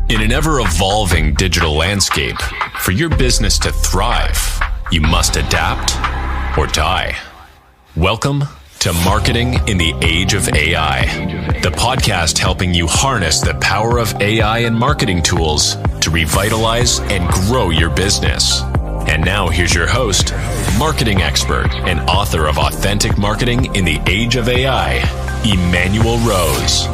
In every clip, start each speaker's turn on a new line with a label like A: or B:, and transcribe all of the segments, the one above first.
A: In an ever-evolving digital landscape, for your business to thrive, you must adapt or die. Welcome to Marketing in the Age of AI, the podcast helping you harness the power of AI and marketing tools to revitalize and grow your business. And now here's your host, marketing expert and author of Authentic Marketing in the Age of AI, Emanuel Rose.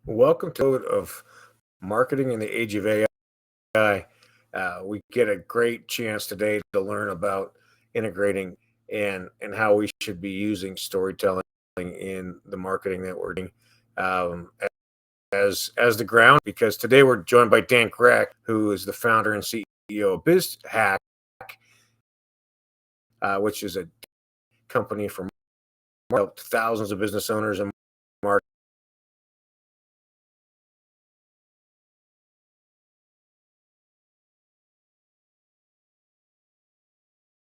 B: Welcome to of Marketing in the Age of AI. We get a great chance today to learn about integrating and how we should be using storytelling in the marketing that we're doing as the ground. Because today we're joined by Dan Grech, who is the founder and CEO of BizHack, which is a company for thousands of business owners and marketers.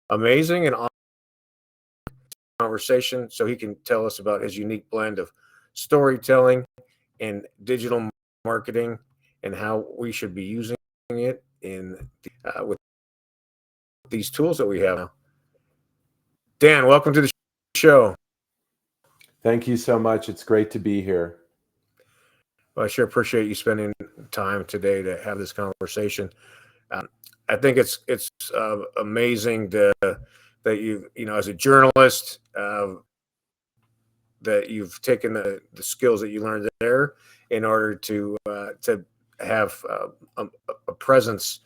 B: Amazing and awesome conversation, so he can tell us about his unique blend of storytelling and digital marketing and how we should be using it in with these tools that we have now. Dan, welcome to the show.
C: Thank you so much. It's great to be here.
B: Well, I sure appreciate you spending time today to have this conversation. I think it's amazing that you as a journalist that you've taken the skills that you learned there in order to have a presence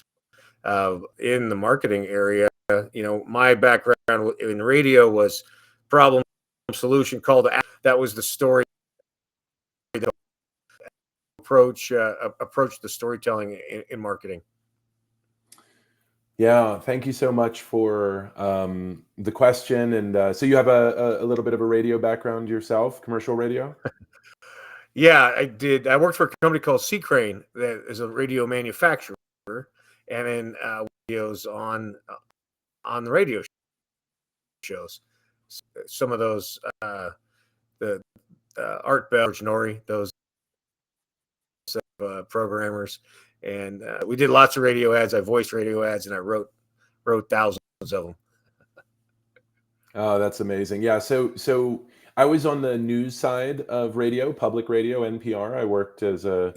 B: in the marketing area. My background in radio was problem solution call to action. That was the story that approach the storytelling in marketing.
C: Yeah, thank you so much for the question. And so you have a little bit of a radio background yourself, commercial radio?
B: Yeah, I did. I worked for a company called Crane that is a radio manufacturer, and then videos on the radio shows. Some of those, the Art Bell, Nori, those programmers. And we did lots of radio ads. I voiced radio ads, and I wrote thousands of them.
C: Oh, that's amazing. Yeah. So I was on the news side of radio, public radio, NPR. I worked as a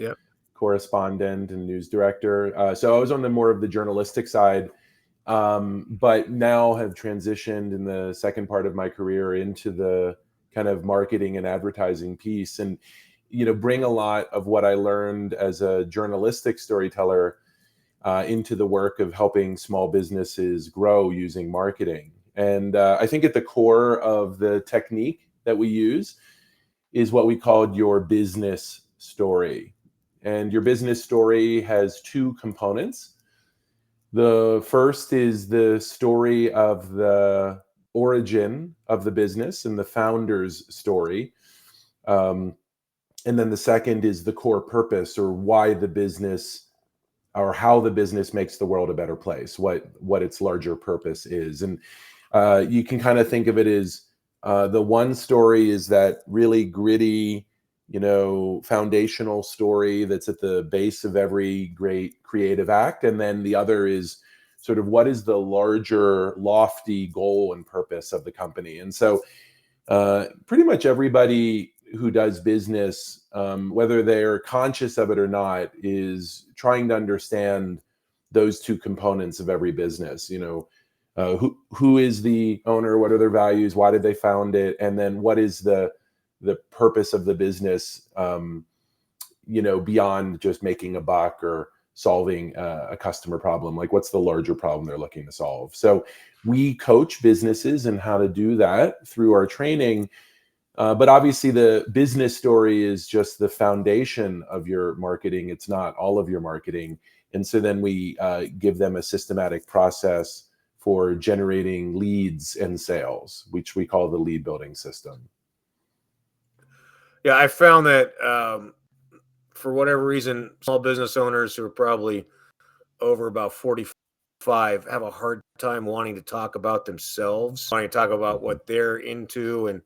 C: correspondent and news director. So I was on the more of the journalistic side, but now have transitioned in the second part of my career into the kind of marketing and advertising piece, and bring a lot of what I learned as a journalistic storyteller into the work of helping small businesses grow using marketing. And I think at the core of the technique that we use is what we called your business story. And your business story has two components. The first is the story of the origin of the business and the founder's story. And then the second is the core purpose, or why the business, or how the business makes the world a better place, what its larger purpose is. And you can kind of think of it as the one story is that really gritty, foundational story that's at the base of every great creative act. And then the other is sort of what is the larger, lofty goal and purpose of the company. And so pretty much everybody who does business, whether they're conscious of it or not, is trying to understand those two components of every business. Who is the owner? What are their values? Why did they found it? And then what is the purpose of the business? Beyond just making a buck or solving a customer problem. Like, what's the larger problem they're looking to solve? So we coach businesses in how to do that through our training. But obviously the business story is just the foundation of your marketing. It's not all of your marketing. And so then we give them a systematic process for generating leads and sales, which we call the lead building system.
B: Yeah, I found that for whatever reason, small business owners who are probably over about 45 have a hard time wanting to talk about themselves, wanting to talk about what they're into and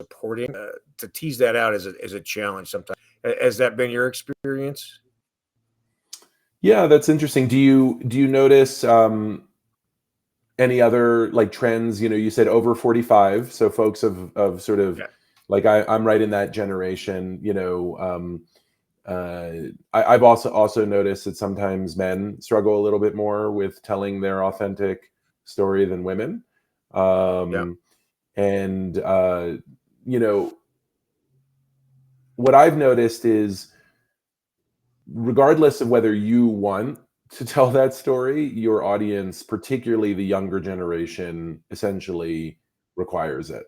B: supporting. To tease that out is a challenge sometimes. Has that been your experience?
C: Yeah, that's interesting. Do you notice any other like trends? You said over 45, so folks of sort of like I'm right in that generation. I've also noticed that sometimes men struggle a little bit more with telling their authentic story than women. And what I've noticed is, regardless of whether you want to tell that story, your audience, particularly the younger generation, essentially requires it.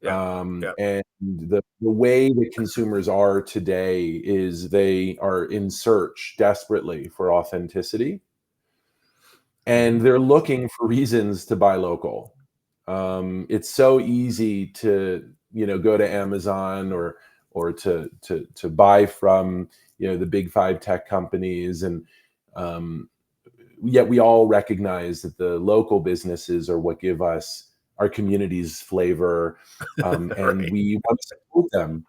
C: And the way that consumers are today is they are in search desperately for authenticity, and they're looking for reasons to buy local. It's so easy to go to Amazon or to buy from the big five tech companies, and yet we all recognize that the local businesses are what give us our community's flavor, and we want to support them.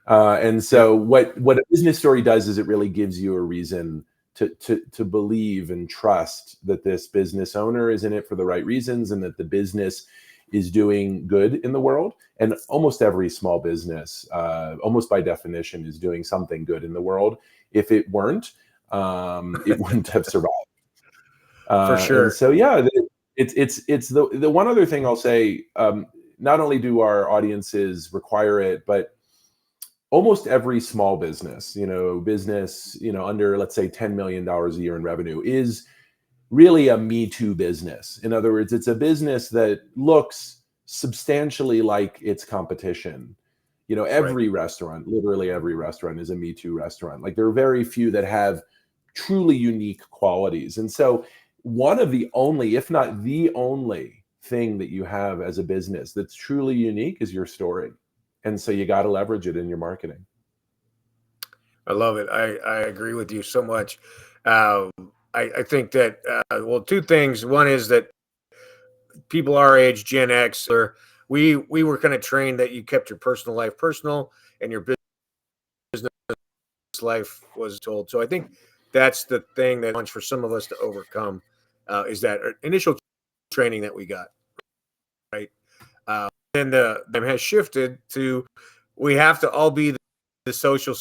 C: And so what a business story does is it really gives you a reason to believe and trust that this business owner is in it for the right reasons, and that the business is doing good in the world. And almost every small business, almost by definition, is doing something good in the world. If it weren't, it wouldn't have survived.
B: For sure.
C: And so, yeah, it's the one other thing I'll say. Not only do our audiences require it, but almost every small business, under, let's say, $10 million a year in revenue is really a Me Too business. In other words, it's a business that looks substantially like its competition. Every restaurant, literally every restaurant, is a Me Too restaurant. Like, there are very few that have truly unique qualities. And so one of the only, if not the only thing that you have as a business that's truly unique is your story. And so you got to leverage it in your marketing.
B: I love it. I agree with you so much. I think that, two things. One is that people our age, Gen X, we were kind of trained that you kept your personal life personal and your business life was told. So I think that's the thing that for some of us to overcome is that initial training that we got, right? And the time has shifted to, we have to all be the social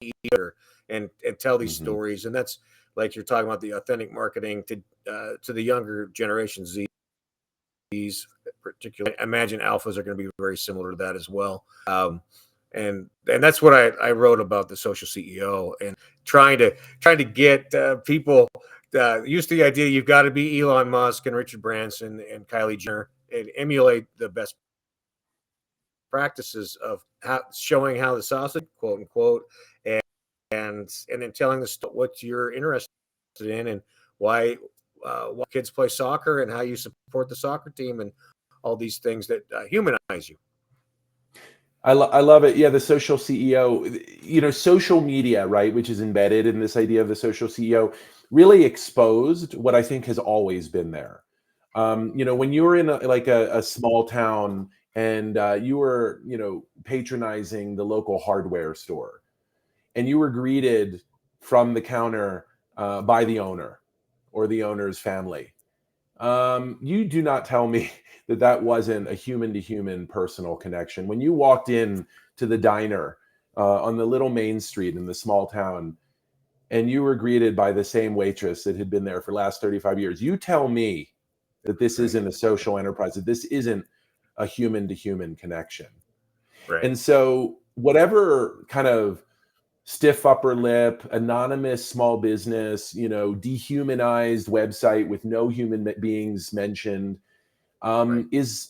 B: leader and tell these stories. And that's, like you're talking about, the authentic marketing to the younger generation, Z's particularly. I imagine alphas are going to be very similar to that as well. And that's what I wrote about the social CEO, and trying to get people used to the idea you've got to be Elon Musk and Richard Branson and Kylie Jenner and emulate the best practices of showing how the sausage, quote unquote, and then telling what you're interested in and why kids play soccer and how you support the soccer team and all these things that humanize you.
C: I love it. Yeah, the social CEO, social media, right, which is embedded in this idea of the social CEO, really exposed what I think has always been there. When you were in a small town and you were, patronizing the local hardware store, and you were greeted from the counter by the owner or the owner's family, you do not tell me that wasn't a human-to-human personal connection. When you walked in to the diner on the little main street in the small town, and you were greeted by the same waitress that had been there for the last 35 years, you tell me that this isn't a social enterprise, that this isn't a human-to-human connection.
B: Right.
C: And so whatever kind of stiff upper lip, anonymous small business, dehumanized website with no human beings mentioned, is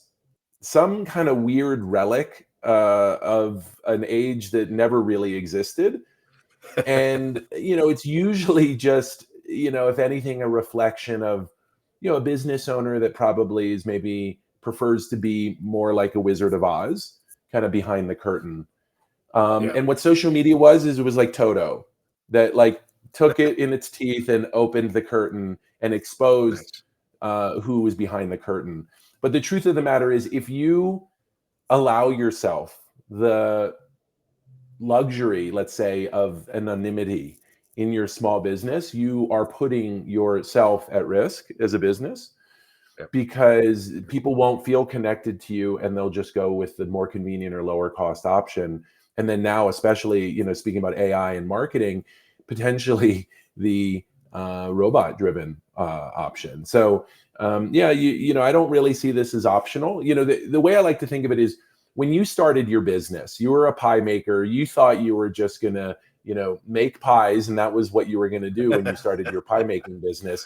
C: some kind of weird relic of an age that never really existed. And, it's usually just, if anything, a reflection of, a business owner that probably prefers to be more like a Wizard of Oz, kind of behind the curtain. And what social media was, it was like Toto. that like took it in its teeth and opened the curtain and exposed who was behind the curtain. But the truth of the matter is, if you allow yourself the luxury, let's say, of anonymity in your small business, you are putting yourself at risk as a business, because people won't feel connected to you and they'll just go with the more convenient or lower cost option. And then now, especially, you know, speaking about AI and marketing, potentially the robot driven option. So you know, I don't really see this as optional. You know, the way I like to think of it is, when you started your business, you were a pie maker. You thought you were just gonna, you know, make pies, and that was what you were gonna do when you started your pie making business.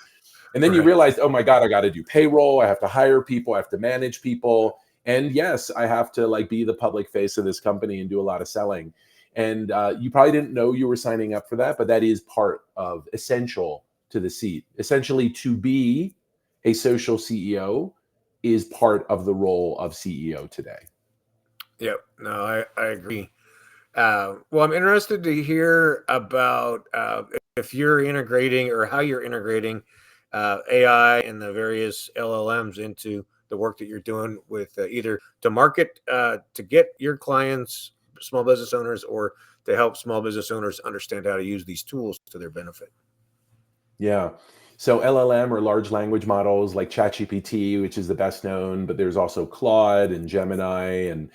C: And then you realized, oh my God, I got to do payroll. I have to hire people. I have to manage people. And yes, I have to like be the public face of this company and do a lot of selling. And you probably didn't know you were signing up for that, but that is part of essential to the seat. Essentially, to be a social CEO is part of the role of CEO today.
B: Yep. No, I agree. Well, I'm interested to hear about if you're integrating, or how you're integrating AI and the various LLMs into the work that you're doing with either to market, to get your clients, small business owners, or to help small business owners understand how to use these tools to their benefit.
C: Yeah. So LLM, or large language models like ChatGPT, which is the best known, but there's also Claude and Gemini and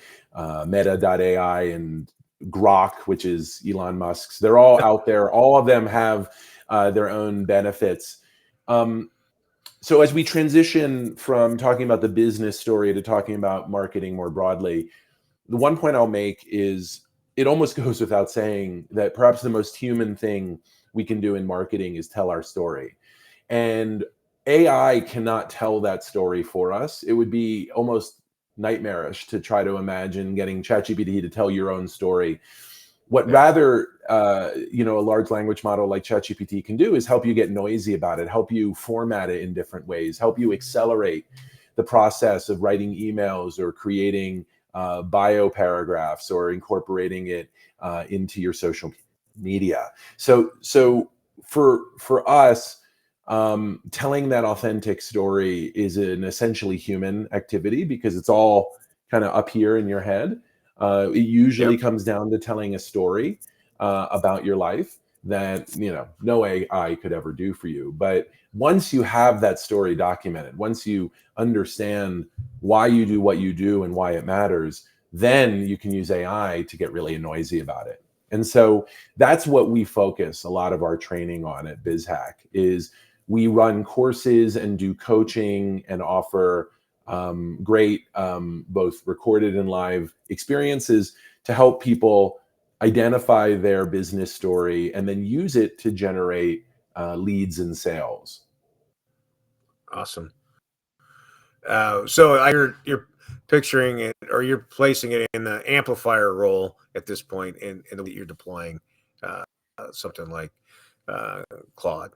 C: Meta.ai and Grok, which is Elon Musk's. They're all out there. All of them have their own benefits. So as we transition from talking about the business story to talking about marketing more broadly, the one point I'll make is, it almost goes without saying that perhaps the most human thing we can do in marketing is tell our story. And AI cannot tell that story for us. It would be almost nightmarish to try to imagine getting ChatGPT to tell your own story. What rather, you know, a large language model like ChatGPT can do is help you get noisy about it, help you format it in different ways, help you accelerate the process of writing emails or creating bio paragraphs or incorporating it into your social media. So for us, telling that authentic story is an essentially human activity, because it's all kind of up here in your head. It usually comes down to telling a story about your life that, you know, no AI could ever do for you. But once you have that story documented, once you understand why you do what you do and why it matters, then you can use AI to get really noisy about it. And so that's what we focus a lot of our training on at BizHack. Is we run courses and do coaching and offer great both recorded and live experiences to help people identify their business story and then use it to generate leads and sales.
B: Awesome. So you're picturing it, or you're placing it in the amplifier role at this point in the way you're deploying something like Claude.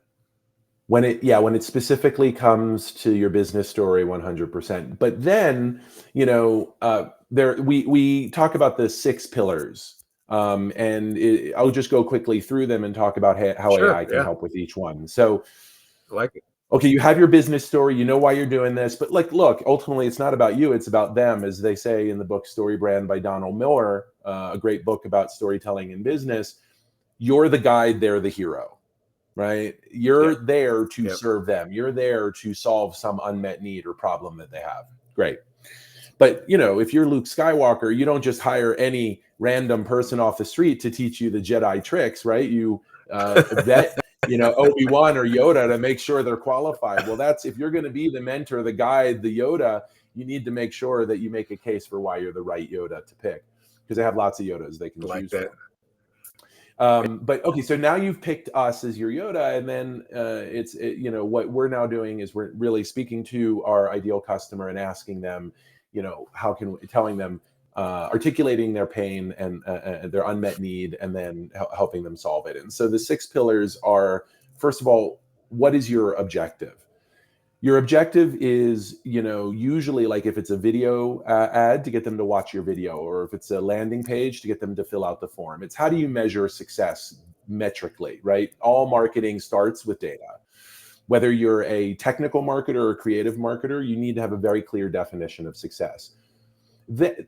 C: When it specifically comes to your business story, 100%. But then, you know, we talk about the 6 pillars, and I'll just go quickly through them and talk about how AI can help with each one. So,
B: I like it.
C: Okay, you have your business story, you know why you're doing this, but like, look, ultimately it's not about you, it's about them, as they say in the book Story Brand by Donald Miller, a great book about storytelling in business. You're the guide, they're the hero, right? You're there to serve them. You're there to solve some unmet need or problem that they have. Great. But, you know, if you're Luke Skywalker, you don't just hire any random person off the street to teach you the Jedi tricks, right? You vet, you know, Obi-Wan or Yoda to make sure they're qualified. Well, that's, if you're going to be the mentor, the guide, the Yoda, you need to make sure that you make a case for why you're the right Yoda to pick, because they have lots of Yodas they can choose from. But okay, so now you've picked us as your Yoda, and then you know, what we're now doing is we're really speaking to our ideal customer and asking them, you know, telling them, articulating their pain and their unmet need, and then helping them solve it. And so the 6 pillars are, first of all, what is your objective? Your objective is, you know, usually, like if it's a video ad, to get them to watch your video, or if it's a landing page, to get them to fill out the form. It's how do you measure success metrically, right? All marketing starts with data. Whether you're a technical marketer or a creative marketer, you need to have a very clear definition of success.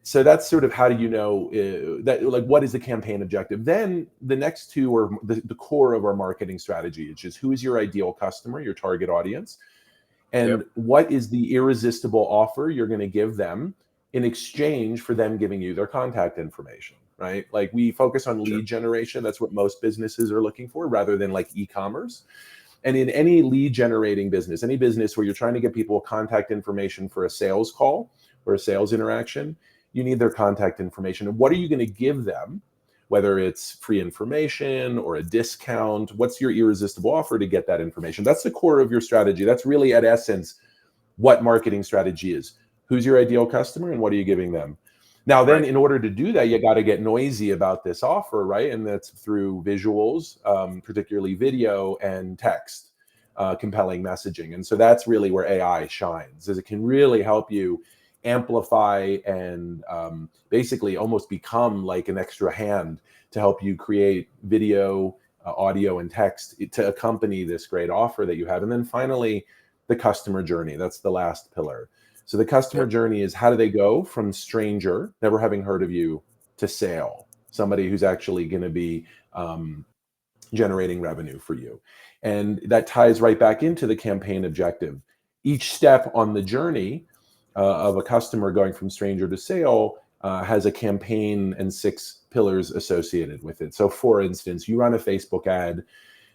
C: So that's sort of how do you know that, like, what is the campaign objective? Then the next two are the core of our marketing strategy, which is who is your ideal customer, your target audience, and what is the irresistible offer you're going to give them in exchange for them giving you their contact information, right? Like, we focus on lead generation. That's what most businesses are looking for, rather than like e-commerce. And in any lead generating business, any business where you're trying to get people contact information for a sales call or a sales interaction, you need their contact information. And what are you going to give them, whether it's free information or a discount? What's your irresistible offer to get that information? That's the core of your strategy. That's really, at essence, what marketing strategy is. Who's your ideal customer and what are you giving them? Now, then, in order to do that, you got to get noisy about this offer, right? And that's through visuals, particularly video and text, compelling messaging. And so that's really where AI shines, is it can really help you amplify and basically almost become like an extra hand to help you create video, audio, and text to accompany this great offer that you have. And then finally, the customer journey. That's the last pillar. So the customer journey is, how do they go from stranger, never having heard of you, to sale, somebody who's actually going to be generating revenue for you. And that ties right back into the campaign objective. Each step on the journey of a customer going from stranger to sale has a campaign and 6 pillars associated with it. So for instance, you run a Facebook ad.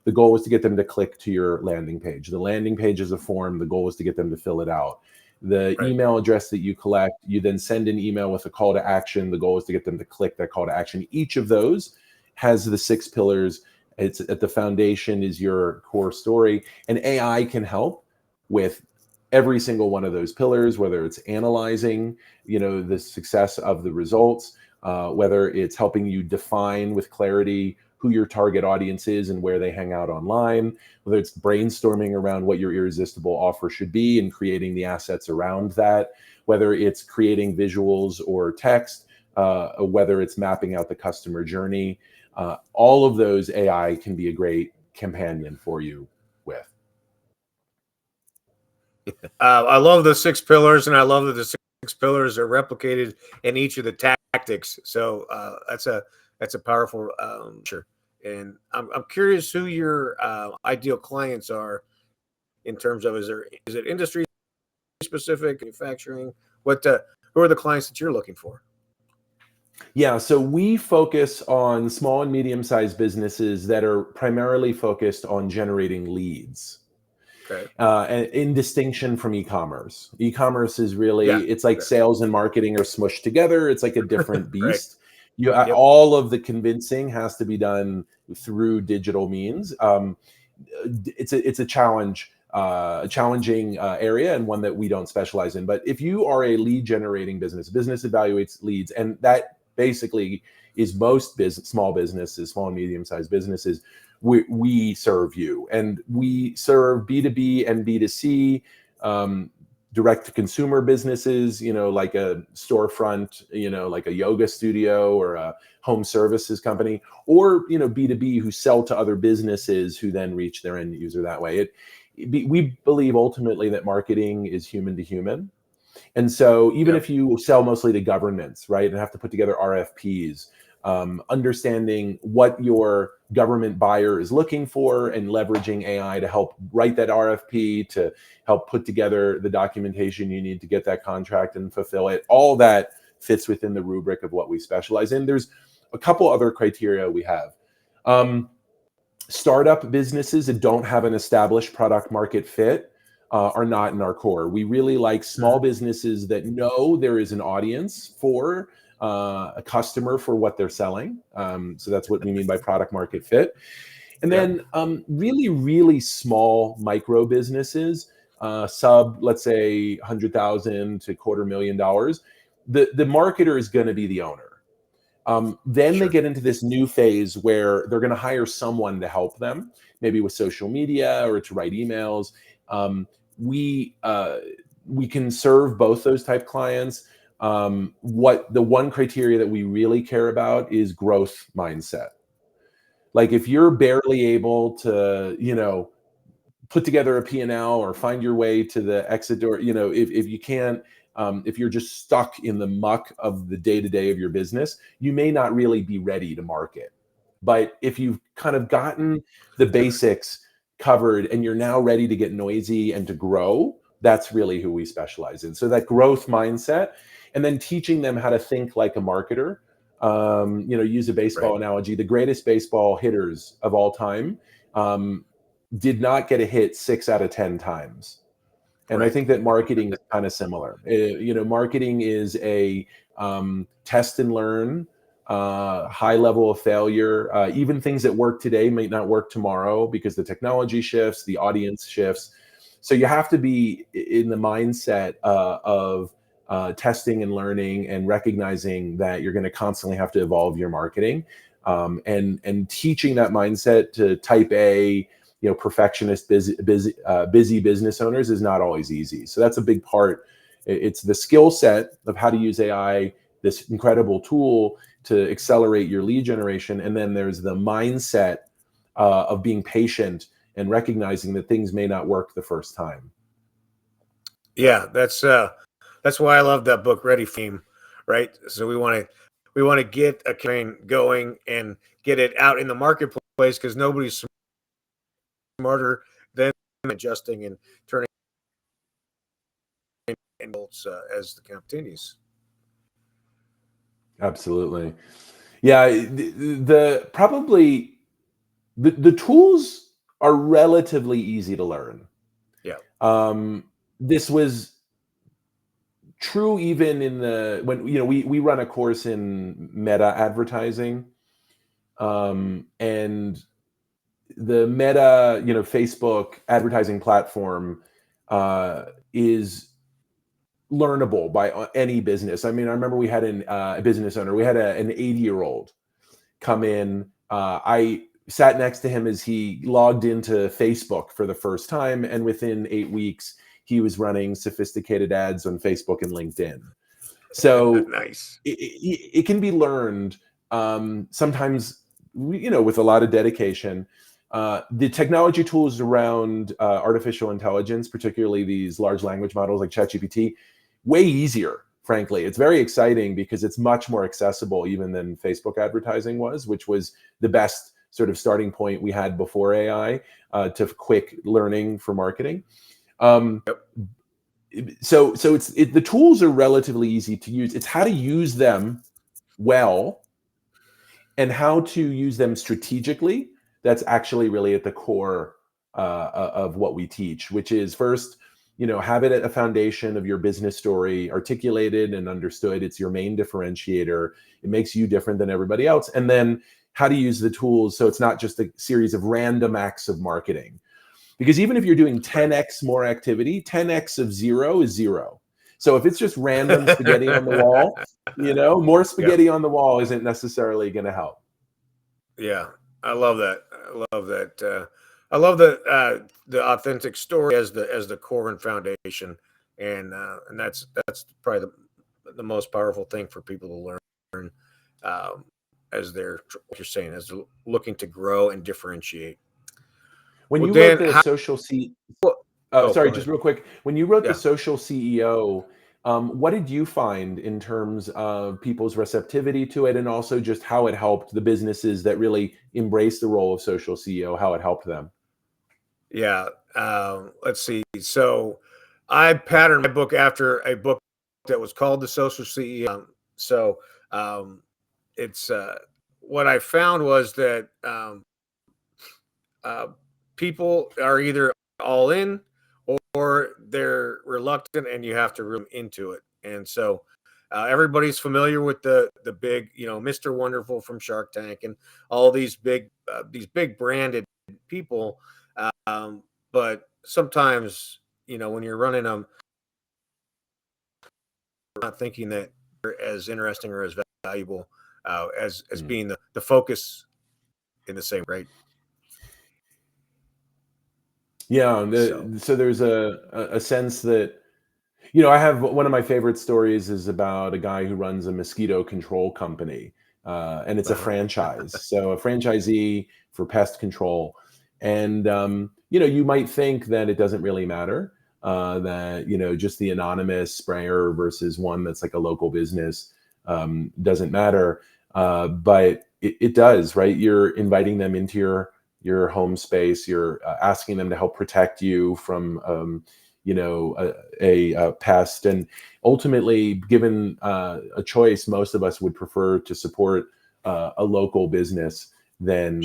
C: The goal is to get them to click to your landing page. The landing page is a form. The goal is to get them to fill it out. The email address that you collect, you then send an email with a call to action. The goal is to get them to click that call to action. Each of those has the 6 pillars. It's at the foundation is your core story. And AI can help with every single one of those pillars, whether it's analyzing, the success of the results, whether it's helping you define with clarity who your target audience is and where they hang out online, whether it's brainstorming around what your irresistible offer should be and creating the assets around that, whether it's creating visuals or text, whether it's mapping out the customer journey. All of those AI can be a great companion for you with.
B: I love the 6 pillars, and I love that the 6 pillars are replicated in each of the tactics. So that's a powerful sure. And I'm curious who your ideal clients are in terms of, is it industry specific, manufacturing? Who are the clients that you're looking for?
C: Yeah, so we focus on small and medium-sized businesses that are primarily focused on generating leads. And in distinction from e-commerce. E-commerce is really, it's like sales and marketing are smushed together. It's like a different beast. All of the convincing has to be done through digital means. It's a challenge, a challenging area, and one that we don't specialize in. But if you are a lead generating business evaluates leads, and that basically is most small businesses, small and medium-sized businesses. We serve you, and we serve B2B and B2C, direct to consumer businesses, like a storefront, like a yoga studio or a home services company, or, B2B who sell to other businesses who then reach their end user that way. We believe ultimately that marketing is human to human. And so even if you sell mostly to governments, right, and have to put together RFPs, understanding what your government buyer is looking for and leveraging AI to help write that RFP, to help put together the documentation you need to get that contract and fulfill it. All that fits within the rubric of what we specialize in. There's a couple other criteria we have. Startup businesses that don't have an established product market fit are not in our core. We really like small businesses that know there is an audience for a customer for what they're selling. So that's what we mean by product market fit. And then really, really small micro businesses, let's say 100,000 to $250,000. The marketer is going to be the owner. Then they get into this new phase where they're going to hire someone to help them, maybe with social media or to write emails. We can serve both those type clients. What the one criteria that we really care about is growth mindset. Like if you're barely able to, put together a P&L or find your way to the exit door, if you can't, if you're just stuck in the muck of the day-to-day of your business, you may not really be ready to market. But if you've kind of gotten the basics covered and you're now ready to get noisy and to grow, that's really who we specialize in. So that growth mindset, and then teaching them how to think like a marketer. Use a baseball analogy. The greatest baseball hitters of all time did not get a hit 6 out of 10 times. And I think that marketing is kind of similar. Marketing is a test and learn, high level of failure. Even things that work today might not work tomorrow because the technology shifts, the audience shifts. So you have to be in the mindset of testing and learning and recognizing that you're going to constantly have to evolve your marketing, and teaching that mindset to type A, perfectionist, busy business owners is not always easy. So that's a big part. It's the skill set of how to use AI, this incredible tool to accelerate your lead generation. And then there's the mindset of being patient and recognizing that things may not work the first time.
B: Yeah, that's why I love that book, Ready Fame, right? So we want to get a campaign going and get it out in the marketplace because nobody's smarter than adjusting and turning as the continues.
C: Absolutely. Yeah, probably the tools are relatively easy to learn.
B: Yeah.
C: This was true even in when we run a course in meta advertising, and the Meta, Facebook advertising platform is learnable by any business. I mean, I remember we had a business owner. We had an 80-year-old come in. I sat next to him as he logged into Facebook for the first time, and within 8 weeks, he was running sophisticated ads on Facebook and LinkedIn. So
B: nice.
C: It can be learned. Sometimes, with a lot of dedication. The technology tools around artificial intelligence, particularly these large language models like ChatGPT, way easier, frankly. It's very exciting because it's much more accessible even than Facebook advertising was, which was the best sort of starting point we had before AI to quick learning for marketing. So the tools are relatively easy to use. It's how to use them well and how to use them strategically. That's actually really at the core of what we teach, which is first, have it at a foundation of your business story articulated and understood. It's your main differentiator. It makes you different than everybody else. And then how to use the tools so it's not just a series of random acts of marketing. Because even if you're doing 10x more activity, 10x of 0 is 0. So if it's just random spaghetti on the wall, more spaghetti on the wall isn't necessarily going to help.
B: Yeah, I love that. I love that. I love the authentic story as the core and foundation, and that's probably the most powerful thing for people to learn as they're, what you're saying, as they're looking to grow and differentiate.
C: When you wrote the social just real quick. When you wrote the social CEO, what did you find in terms of people's receptivity to it, and also just how it helped the businesses that really embrace the role of social CEO, how it helped them?
B: Yeah. Let's see. So I patterned my book after a book that was called The Social CEO. So it's what I found was that people are either all in or they're reluctant, and you have to room into it. And so everybody's familiar with the big, Mr. Wonderful from Shark Tank and all these big branded people. But sometimes, when you're running them, you're not thinking that you're as interesting or as valuable as being the focus in the same, right?
C: Yeah. So there's a sense that, I have one of my favorite stories is about a guy who runs a mosquito control company. and it's a franchise. So a franchisee for pest control. And, you might think that it doesn't really matter, that, just the anonymous sprayer versus one that's like a local business doesn't matter. But it does, right? You're inviting them into your home space. You're asking them to help protect you from, a pest. And ultimately, given a choice, most of us would prefer to support a local business than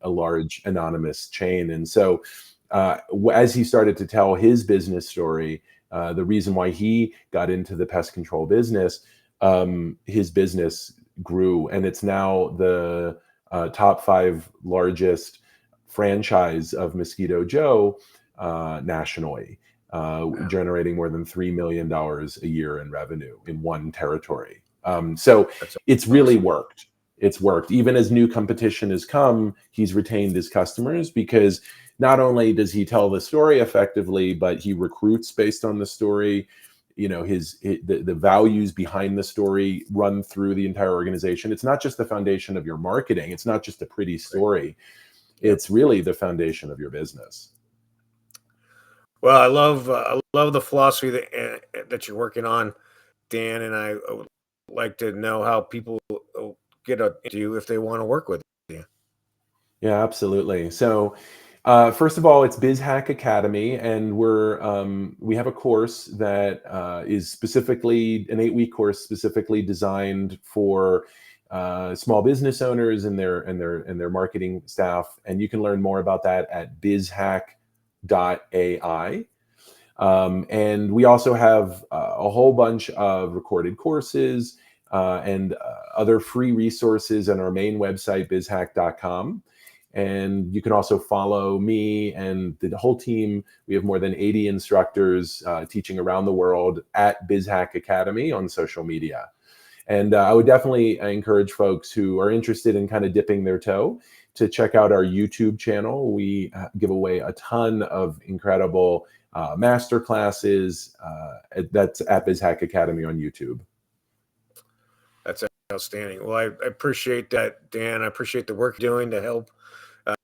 C: a large anonymous chain. And so as he started to tell his business story, the reason why he got into the pest control business, his business grew, and it's now the top 5 largest franchise of Mosquito Joe nationally, generating more than $3 million a year in revenue in one territory. So it's really worked. It's worked. Even as new competition has come, he's retained his customers, because not only does he tell the story effectively, but he recruits based on the story. The values behind the story run through the entire organization. It's not just the foundation of your marketing. It's not just a pretty story. It's really the foundation of your business.
B: Well, I love the philosophy that you're working on, Dan, and I would like to know how people get to you if they want to work with you.
C: Yeah, absolutely. So first of all, it's BizHack Academy, and we have a course that is specifically an 8-week course specifically designed for small business owners and their marketing staff. And you can learn more about that at bizhack.ai. And we also have a whole bunch of recorded courses and other free resources on our main website, bizhack.com. And you can also follow me and the whole team. We have more than 80 instructors teaching around the world at BizHack Academy on social media. And I would definitely encourage folks who are interested in kind of dipping their toe to check out our YouTube channel. We give away a ton of incredible master classes. That's at BizHack Academy on YouTube.
B: That's outstanding. Well, I appreciate that, Dan. I appreciate the work you're doing to help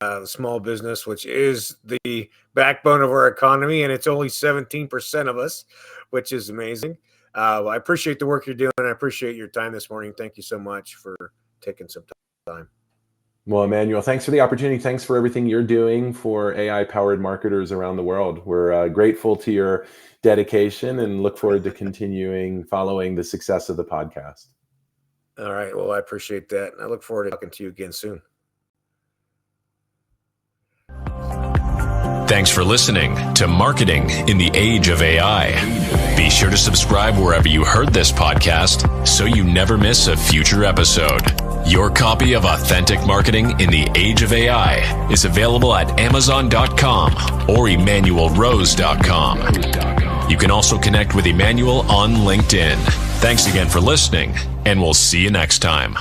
B: the small business, which is the backbone of our economy, and it's only 17% of us, which is amazing. I appreciate the work you're doing, and I appreciate your time this morning. Thank you so much for taking some time.
C: Well, Emanuel, thanks for the opportunity. Thanks for everything you're doing for AI-powered marketers around the world. We're grateful to your dedication and look forward to continuing following the success of the podcast.
B: All right. Well, I appreciate that. And I look forward to talking to you again soon.
A: Thanks for listening to Marketing in the Age of AI. Be sure to subscribe wherever you heard this podcast so you never miss a future episode. Your copy of Authentic Marketing in the Age of AI is available at Amazon.com or EmanuelRose.com. You can also connect with Emanuel on LinkedIn. Thanks again for listening, and we'll see you next time.